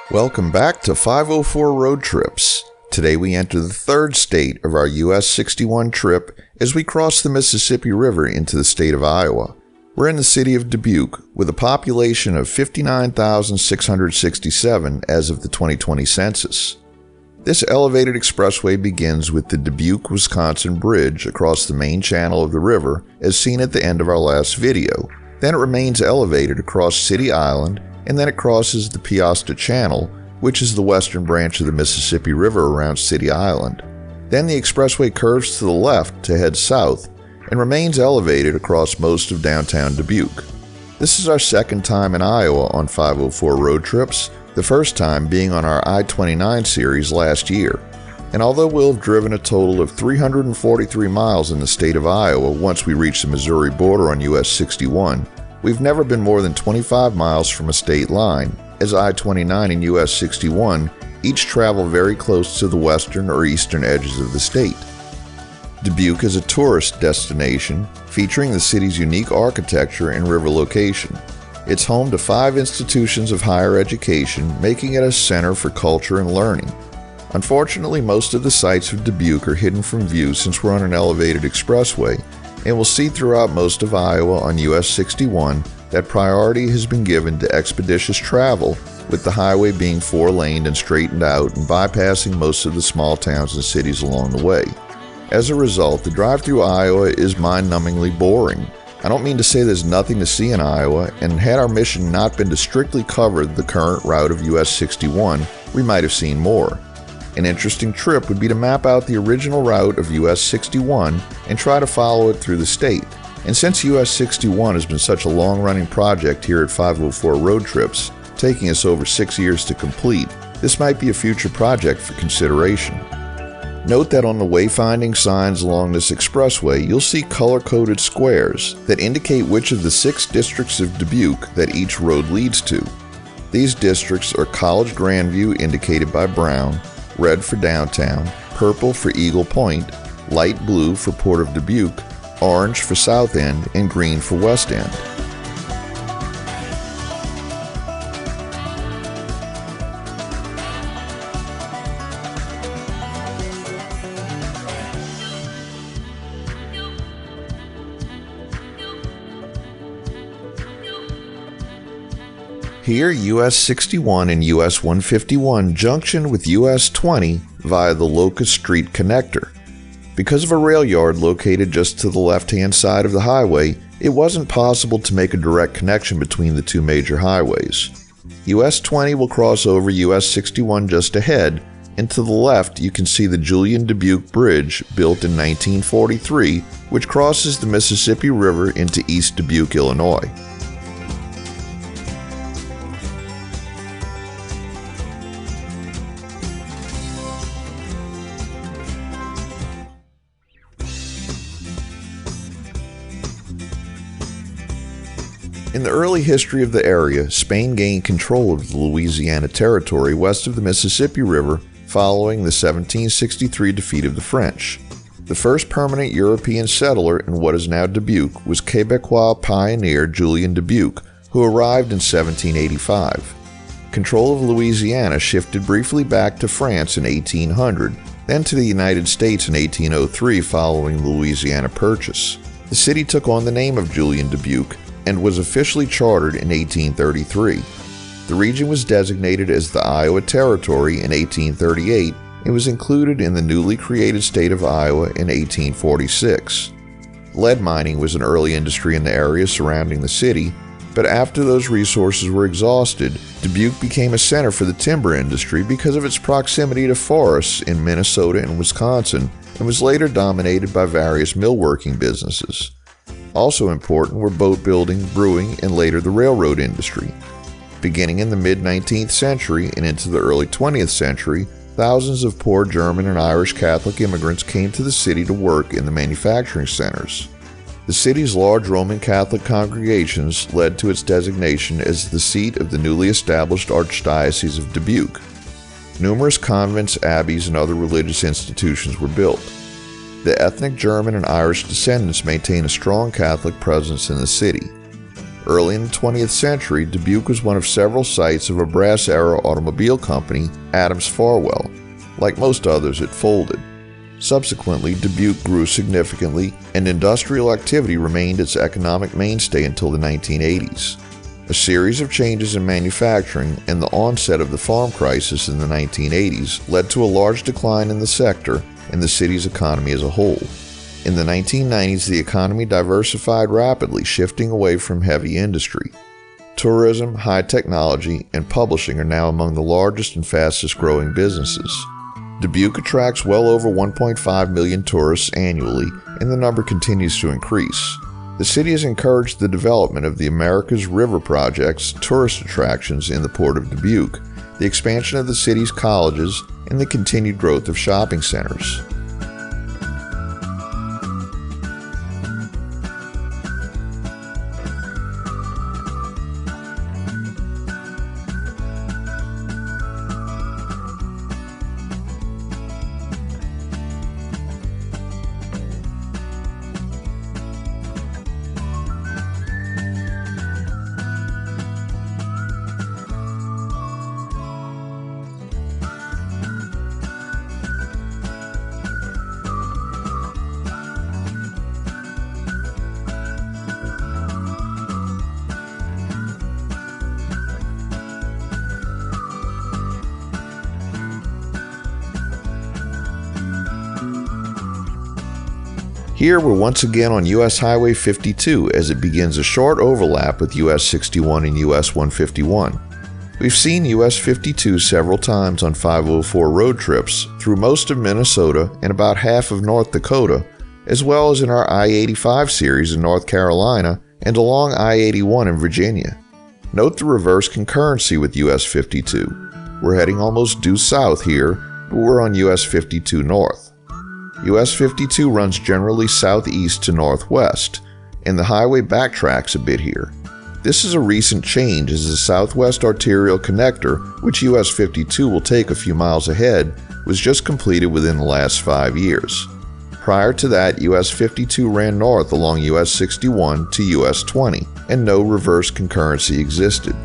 Welcome back to 504 Road Trips. Today we enter the third state of our US 61 trip as we cross the Mississippi River into the state of Iowa. We're in the city of Dubuque with a population of 59,667 as of the 2020 census. This elevated expressway begins with the Dubuque, Wisconsin Bridge across the main channel of the river as seen at the end of our last video. Then it remains elevated across City Island, and then it crosses the Peosta Channel, which is the western branch of the Mississippi River around City Island. Then the expressway curves to the left to head south and remains elevated across most of downtown Dubuque. This is our second time in Iowa on 504 Road Trips, the first time being on our I-29 series last year. And although we'll have driven a total of 343 miles in the state of Iowa once we reach the Missouri border on US 61, we've never been more than 25 miles from a state line, as I-29 and US 61 each travel very close to the western or eastern edges of the state. Dubuque is a tourist destination featuring the city's unique architecture and river location. It's home to 5 institutions of higher education, making it a center for culture and learning. Unfortunately, most of the sights of Dubuque are hidden from view since we're on an elevated expressway, and we'll see throughout most of Iowa on US 61 that priority has been given to expeditious travel, with the highway being 4-laned and straightened out and bypassing most of the small towns and cities along the way. As a result, the drive through Iowa is mind-numbingly boring. I don't mean to say there's nothing to see in Iowa, and had our mission not been to strictly cover the current route of US 61, we might have seen more. An interesting trip would be to map out the original route of US 61 and try to follow it through the state. And since US 61 has been such a long-running project here at 504 Road Trips, taking us over 6 years to complete, this might be a future project for consideration. Note that on the wayfinding signs along this expressway, you'll see color-coded squares that indicate which of the 6 districts of Dubuque that each road leads to. These districts are College Grandview, indicated by brown, red for downtown, purple for Eagle Point, light blue for Port of Dubuque, orange for South End, and green for West End. Here, US 61 and US 151 junction with US 20 via the Locust Street connector. Because of a rail yard located just to the left-hand side of the highway, it wasn't possible to make a direct connection between the two major highways. US 20 will cross over US 61 just ahead, and to the left you can see the Julian Dubuque Bridge, built in 1943, which crosses the Mississippi River into East Dubuque, Illinois. In the early history of the area, Spain gained control of the Louisiana Territory west of the Mississippi River following the 1763 defeat of the French. The first permanent European settler in what is now Dubuque was Quebecois pioneer Julian Dubuque, who arrived in 1785. Control of Louisiana shifted briefly back to France in 1800, then to the United States in 1803 following the Louisiana Purchase. The city took on the name of Julian Dubuque and was officially chartered in 1833. The region was designated as the Iowa Territory in 1838 and was included in the newly created state of Iowa in 1846. Lead mining was an early industry in the area surrounding the city, but after those resources were exhausted, Dubuque became a center for the timber industry because of its proximity to forests in Minnesota and Wisconsin, and was later dominated by various millworking businesses. Also important were boat building, brewing, and later the railroad industry. Beginning in the mid-19th century and into the early 20th century, thousands of poor German and Irish Catholic immigrants came to the city to work in the manufacturing centers. The city's large Roman Catholic congregations led to its designation as the seat of the newly established Archdiocese of Dubuque. Numerous convents, abbeys, and other religious institutions were built. The ethnic German and Irish descendants maintain a strong Catholic presence in the city. Early in the 20th century, Dubuque was one of several sites of a brass-era automobile company, Adams Farwell. Like most others, it folded. Subsequently, Dubuque grew significantly, and industrial activity remained its economic mainstay until the 1980s. A series of changes in manufacturing and the onset of the farm crisis in the 1980s led to a large decline in the sector and the city's economy as a whole. In the 1990s, the economy diversified rapidly, shifting away from heavy industry. Tourism, high technology, and publishing are now among the largest and fastest growing businesses. Dubuque attracts well over 1.5 million tourists annually, and the number continues to increase. The city has encouraged the development of the America's River Project's tourist attractions in the Port of Dubuque, the expansion of the city's colleges, and the continued growth of shopping centers. Here we're once again on US Highway 52 as it begins a short overlap with US 61 and US 151. We've seen US 52 several times on 504 road trips through most of Minnesota and about half of North Dakota, as well as in our I-85 series in North Carolina and along I-81 in Virginia. Note the reverse concurrency with US 52. We're heading almost due south here, but we're on US 52 north. US 52 runs generally southeast to northwest, and the highway backtracks a bit here. This is a recent change as the Southwest Arterial Connector, which US 52 will take a few miles ahead, was just completed within the last 5 years. Prior to that, US 52 ran north along US 61 to US 20, and no reverse concurrency existed.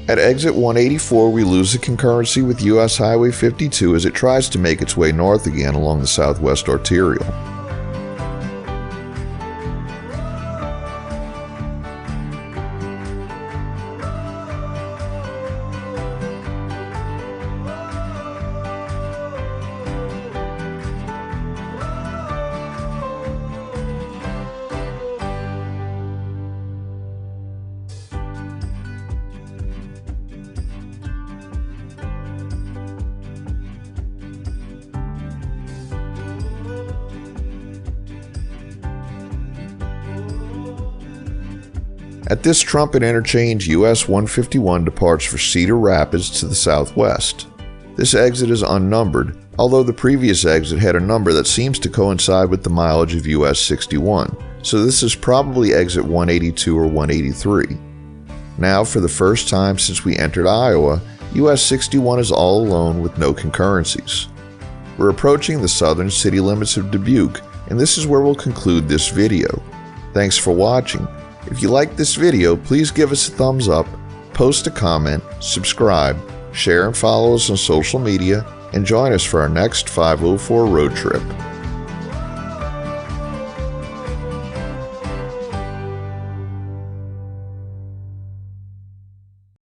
At exit 184, we lose the concurrency with US Highway 52 as it tries to make its way north again along the Southwest Arterial. At this trumpet interchange, US 151 departs for Cedar Rapids to the southwest. This exit is unnumbered, although the previous exit had a number that seems to coincide with the mileage of US 61, so this is probably exit 182 or 183. Now, for the first time since we entered Iowa, US 61 is all alone with no concurrencies. We're approaching the southern city limits of Dubuque, and this is where we'll conclude this video. Thanks for watching. If you liked this video, please give us a thumbs up, post a comment, subscribe, share and follow us on social media, and join us for our next 504 road trip.